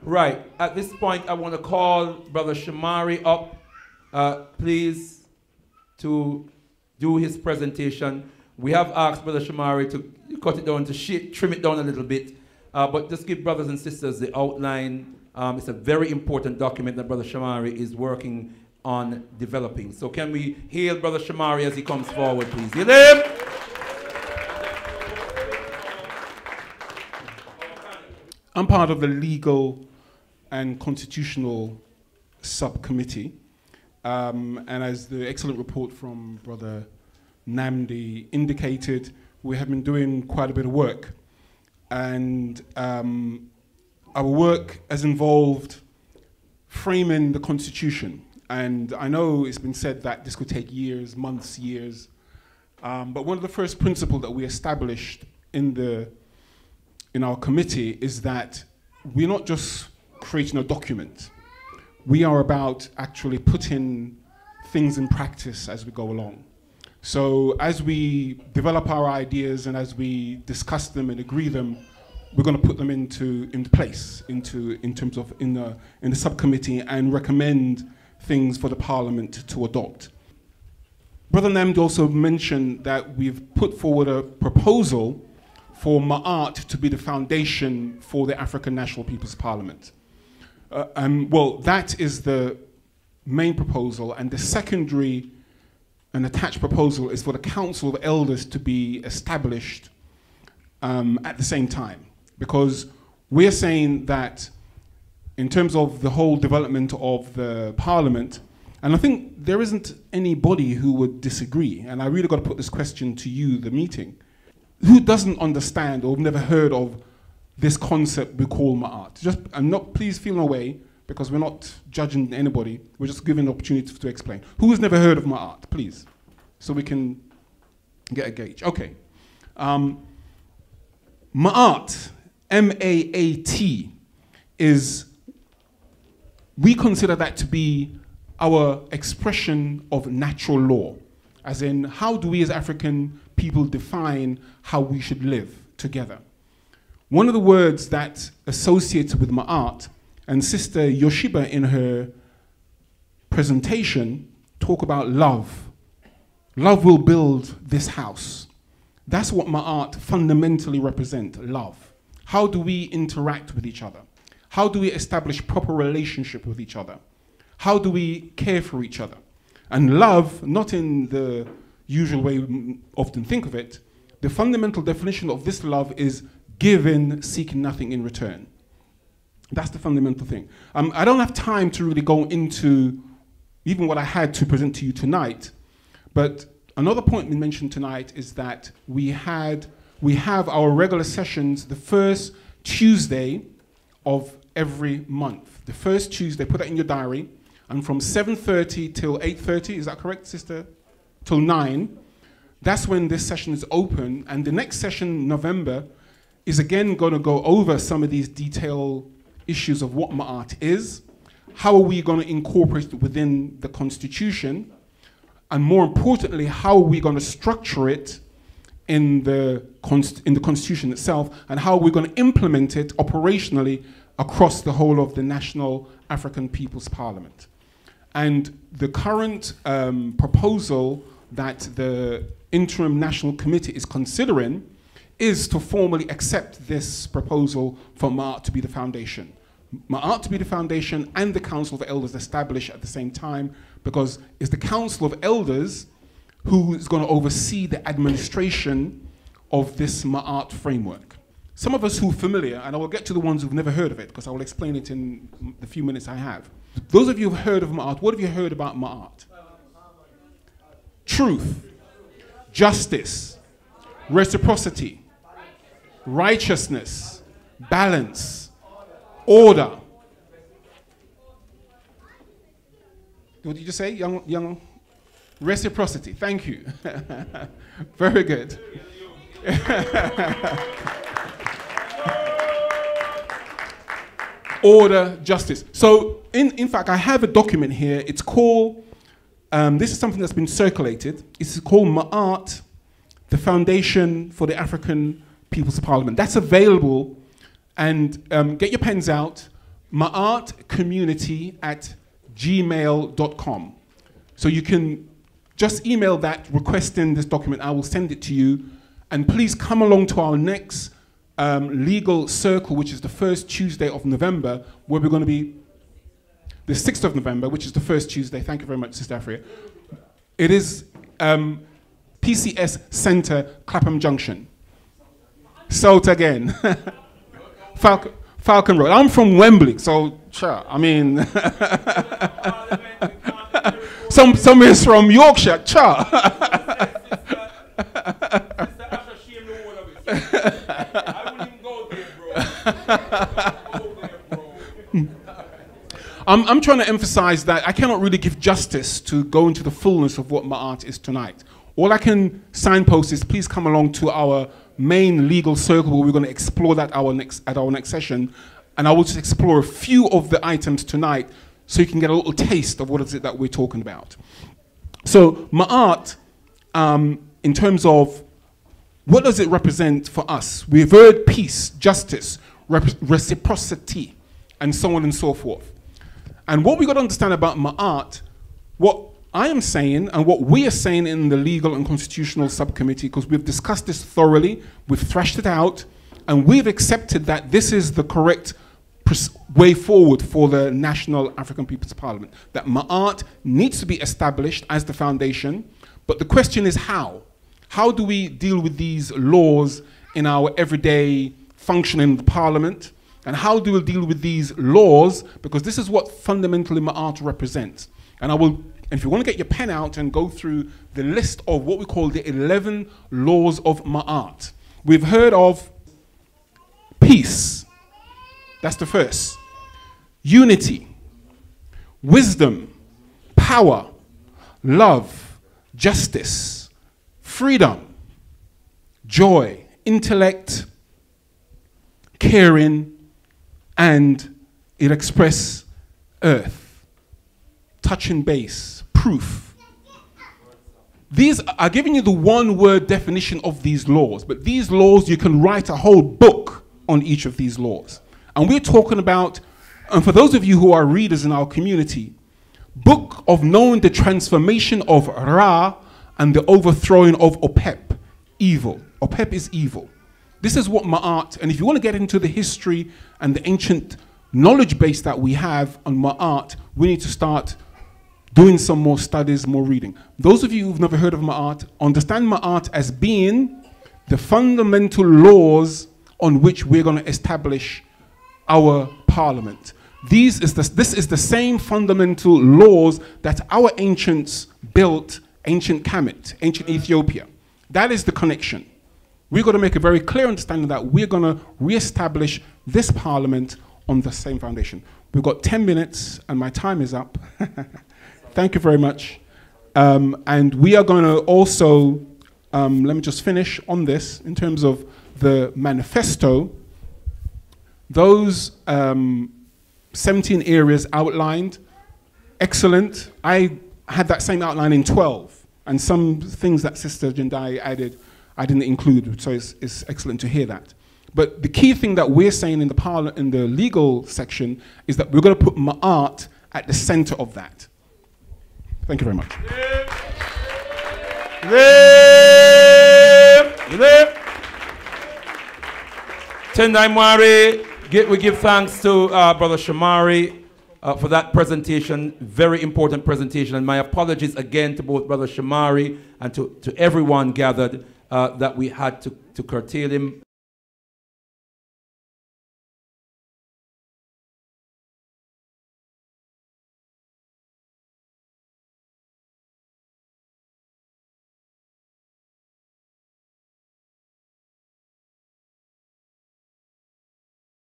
Right, at this point I want to call Brother Shomari up, please, to do his presentation. We have asked Brother Shomari to cut it down, to trim it down a little bit, but just give brothers and sisters the outline. It's a very important document that Brother Shomari is working on developing. So can we hail Brother Shomari as he comes forward, please? Hail him! I'm part of the Legal and Constitutional Subcommittee, and as the excellent report from Brother Namdi indicated, we have been doing quite a bit of work. And our work has involved framing the Constitution. And I know it's been said that this could take years, months, years, but one of the first principles that we established in our committee is that we're not just creating a document. We are about actually putting things in practice as we go along. So as we develop our ideas and as we discuss them and agree them, we're going to put them into place, in the subcommittee, and recommend things for the Parliament to adopt. Brother Namdi also mentioned that we've put forward a proposal for Ma'at to be the foundation for the African National People's Parliament. Well, that is the main proposal, and the secondary and attached proposal is for the Council of Elders to be established at the same time. Because we're saying that in terms of the whole development of the Parliament, and I think there isn't anybody who would disagree, and I really got to put this question to you, the meeting, who doesn't understand or never heard of this concept we call Ma'at? And not, please feel no way, because we're not judging anybody, we're just giving an opportunity to explain. Who has never heard of Ma'at, please? So we can get a gauge. Okay. Ma'at, M-A-A-T, is, we consider that to be our expression of natural law. As in, how do we as African people define how we should live together? One of the words that associated with Ma'at, and Sister Yoshiba in her presentation talk about love. Love will build this house. That's what Ma'at fundamentally represents, love. How do we interact with each other? How do we establish proper relationship with each other? How do we care for each other? And love, not in the usual way we often think of it, the fundamental definition of this love is giving, seeking nothing in return. That's the fundamental thing. I don't have time to really go into even what I had to present to you tonight, but another point we mentioned tonight is that we have our regular sessions the first Tuesday of every month. The first Tuesday, put that in your diary, and from 7:30 till 8:30, is that correct, sister? Till 9. That's when this session is open, and the next session in November is again going to go over some of these detailed issues of what Ma'at is, how are we going to incorporate it within the Constitution, and more importantly, how are we going to structure it in the Constitution itself, and how are we going to implement it operationally across the whole of the National African People's Parliament. And the current proposal that the Interim National Committee is considering is to formally accept this proposal for Ma'at to be the foundation. Ma'at to be the foundation and the Council of Elders established at the same time, because it's the Council of Elders who is going to oversee the administration of this Ma'at framework. Some of us who are familiar, and I will get to the ones who've never heard of it, because I will explain it in the few minutes I have. Those of you who've heard of Ma'at, what have you heard about Ma'at? Truth, justice, reciprocity, righteousness, balance, order. What did you say? Young reciprocity. Thank you. Very good. Order, justice. So, in fact, I have a document here. It's called, this is something that's been circulated. It's called Ma'at, the Foundation for the African People's Parliament. That's available, and get your pens out. maartcommunity@gmail.com. So you can just email that requesting this document. I will send it to you. And please come along to our next legal circle, which is the first Tuesday of November, where we're going to be the 6th of November, which is the first Tuesday. Thank you very much, Sister Afria. It is PCS Centre, Clapham Junction. Salt again. Falcon Road. I'm from Wembley, so sure, I mean, some is from Yorkshire, sure. I'm trying to emphasize that I cannot really give justice to go into the fullness of what Ma'at is tonight. All I can signpost is please come along to our main legal circle where we're going to explore that at our next session. And I will just explore a few of the items tonight so you can get a little taste of what is it that we're talking about. So Ma'at, in terms of what does it represent for us? We've heard peace, justice, reciprocity, and so on and so forth. And what we got to understand about Ma'at, what I am saying and what we are saying in the Legal and Constitutional Subcommittee, because we've discussed this thoroughly, we've thrashed it out, and we've accepted that this is the correct way forward for the National African People's Parliament, that Ma'at needs to be established as the foundation, but the question is how? How do we deal with these laws in our everyday functioning in the Parliament? And how do we deal with these laws? Because this is what fundamentally Ma'at represents. And if you want to get your pen out and go through the list of what we call the 11 laws of Ma'at. We've heard of peace. That's the first. Unity, wisdom, power, love, justice, freedom, joy, intellect, caring, and it express earth, touching base, proof. These are giving you the one-word definition of these laws, but these laws, you can write a whole book on each of these laws. And we're talking about, and for those of you who are readers in our community, book of knowing the transformation of Ra and the overthrowing of Opep, evil. Opep is evil. This is what Ma'at, and if you want to get into the history and the ancient knowledge base that we have on Ma'at, we need to start doing some more studies, more reading. Those of you who've never heard of Ma'at, understand Ma'at as being the fundamental laws on which we're going to establish our parliament. This is the same fundamental laws that our ancients built ancient Kemet, ancient Ethiopia. That is the connection. We've got to make a very clear understanding that we're going to re-establish this parliament on the same foundation. We've got 10 minutes and my time is up. Thank you very much. And we are going to also, let me just finish on this in terms of the manifesto. Those 17 areas outlined, excellent. I had that same outline in 12, and some things that Sister Jendai added, I didn't include, so it's excellent to hear that. But the key thing that we're saying in the legal section is that we're going to put Ma'at at the center of that. Thank you very much. Tendai Mwari, we give thanks to Brother Shomari for that presentation, very important presentation. And my apologies again to both Brother Shomari and to everyone gathered that we had to curtail him.